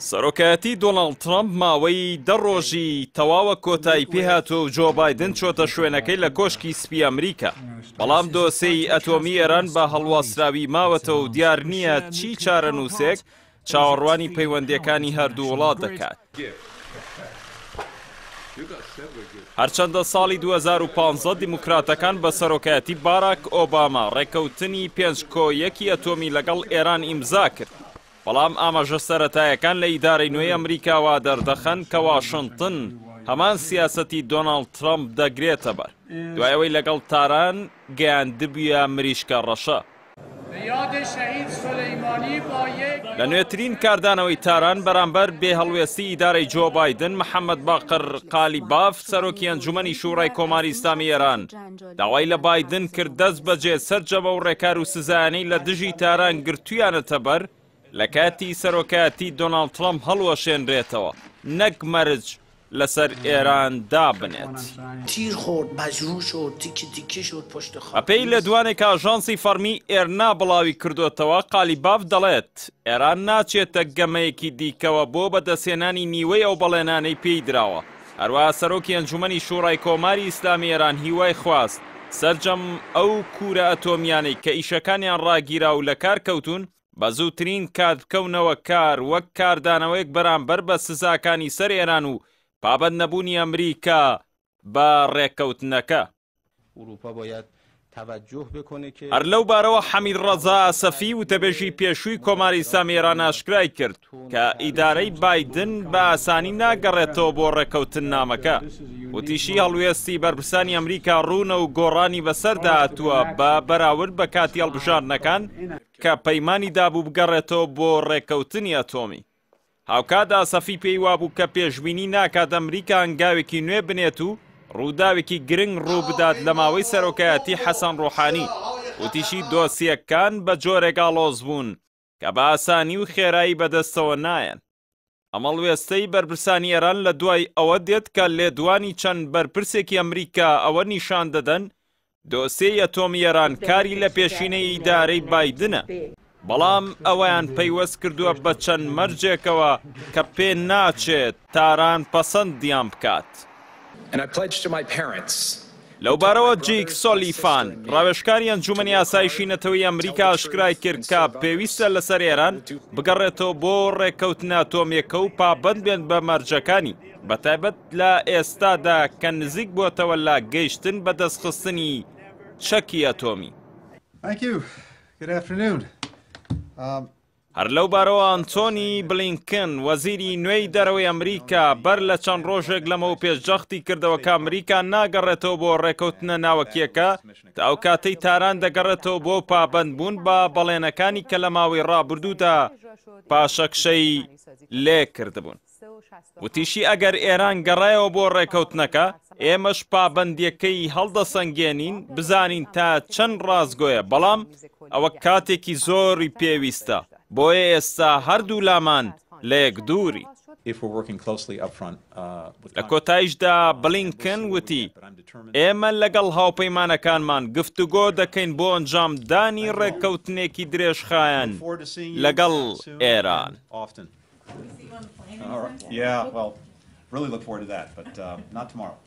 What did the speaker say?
سەرۆکایەتی دۆناڵد ترامپ ماوەی 10 ڕۆژی تەواوە کۆتایی پێهاتووە و جۆ بایدن چۆتە شوێنەکەی لە کۆشکی سپی ئەمریکا. بەڵام دۆسەی ئەتۆمی ئێران بە هەڵواسراوی ماوەتەوە و دیار نییە چی چارەنووسێک چاوەڕوانی پەیوەندیەکانی هەردوو وڵات دەکات. هەرچەندە ساڵی 2015 دیموکراتەکان بە سەرۆکایەتی باراک ئۆباما ڕێکەوتنی 5-1 ئەتۆمی لەگەڵ ئێران ئیمزا کرد. بەڵام ئاماژە سەرەتایەکان لە ئیدارەی نوێی ئەمریکاوا دەردەخەن کە واشنتن هەمان سیاسەتی دۆناڵد ترامپ دەگرێتە بەر دوای ئەوەی لەگەڵ تاران گەیاندبووە مریشکە ڕەشە. لە نوێترین کاردانەوەی تاران بەرامبەر بێهەڵوێستی ئیدارەی جۆ بایدن، محەممەد باقر قالیباف سەرۆکی ئەنجومەنی شوڕای کۆماری ئیسلامی ئێران داوای لە بایدن کرد دەست بەجێ سەرجەبە و ڕێکار و سزایانەی لە دژی تاران گرتوویانەتە بەر لە کاتی سەرۆکایەتی دۆناڵد ترامپ هەڵوەشێنرێتەوە، نەک مەرج لەسەر ئێران دابنێت. ئەپەی لە دوانێک ئاژانسی فەرمی ئێرنا بڵاوی کردوتەوە، قالیباف دەڵێت ئێران ناچێتە گەمەیەکی دیکەوە بۆ بەدەستێنانی نیوەی ئەو بەڵێنانەی پێی درراوە. هەروەها سەرۆکی ئەنجومەنی شوڕای کۆماری ئیسلامی ئێران هیوای خواست سەرجەم ئەو کوورە ئەتۆمیانەی کە ئیشەکانیان ڕاگیرا و لە کار کەوتون بە زووترین کاتبکەونەوە کار وەک کاردانەوەیەک بەرامبەر بە سزاکانی سەر ئێران و پابەند نەبوونی ئەمریکا بە ڕێککەوتنەکە. هەر لەو بارەوە حەمید ڕەزا ئاسەفی وتەبێژی پێشووی کۆماری ئیسلامی ئێران ئاشکرای کرد کە ئیدارەی بایدن بە ئاسانی ناگەڕێتەوە بۆ ڕێککەوتن نامەکە. وتیشی هەڵوێستی بەرپرسانی ئەمریکا ڕوونە و گۆڕانی بەسەردا هاتووە بە بەراورد بە کاتی هەڵبژاردنەکان کە پەیمانی دابوو بگەڕێتەوە بۆ ڕێککەوتنی ئەتۆمی. هاوکات ئاسەفی پێی وابوو کە پێشبینی ناکات ئەمریکا هەنگاوێکی نوێ بنێت و ڕووداوێکی گرنگ ڕوو بدات لە ماوەی سەرۆکایەتی حەسەن ڕۆحانی. وتیشی دۆسیەکان بە جۆرێک ئاڵۆز بوون کە بە ئاسانی و خێرایی بەدەستەوە نایەن. ئەمەڵوێستەی بەرپرسانی ئێران لە دوای ئەوە دێت کە لێدوانی چەند بەرپرسێکی ئەمریکا ئەوە نیشان دەدەن دۆسیەی ئەتۆمی ئێران کاری لە پێشینەی ئیدارەی بایدنە، بەڵام ئەوەیان پەیوەست کردووە بە چەند مەرجێکەوە کە پێ ناچێت تاران پەسەندیان بکات. لەو بارەوە جیک سۆلیفان ڕاوێژکاری ئەنجومەنی ئاسایشی نەتەوەی ئەمریکا ئاشکرای کرد کە پێویستە لەسەر ئێران بگەڕێتەوە بۆ ڕێککەوتنە ئەتۆمیەکە و پابەند بێن بە مەرجەکانی، بەتایبەت لە ئێستادا کە نزیک بۆتەوە لە گەیشتن بە دەستخستنی چەکی ئەتۆمی. هەر لەو بارەوە ئەنتۆنی بلینکن وەزیری نوێی دەرەوەی ئەمریکا بەر لە چەند ڕۆژێک لەمەوە پێشجەختی کردەوە کە ئەمریکا ناگەڕێتەوە بۆ ڕێکەوتنە ناوەکیەکە تا ئەو کاتەی تاران دەگەڕێتەوە بۆ پابەندبوون بە بەڵێنەکانی کە لە ماوەی ڕابردوودا پاشەکشەی لێ کردبوون. وتیشی ئەگەر ئێران گەڕایەوە بۆ ڕێکەوتنەکە، ئێمەش پابەندیەکەی هەڵدەسەنگێنین بزانین تا چەند ڕازگۆیە، بەڵام ئەوە کاتێکی زۆری پێویستە، بۆیە ئێستا هەردوو لامان لە یەک دووری. لە کۆتاییشدا بلینکن وتی ئێمە لەگەڵ هاوپەیمانەکانمان گفتوگۆ دەکەین بۆ ئەنجامدانی ڕێککەوتنێکی درێژخایەن لەگەڵ ئێران. Yeah, well, really look forward to that, but not tomorrow.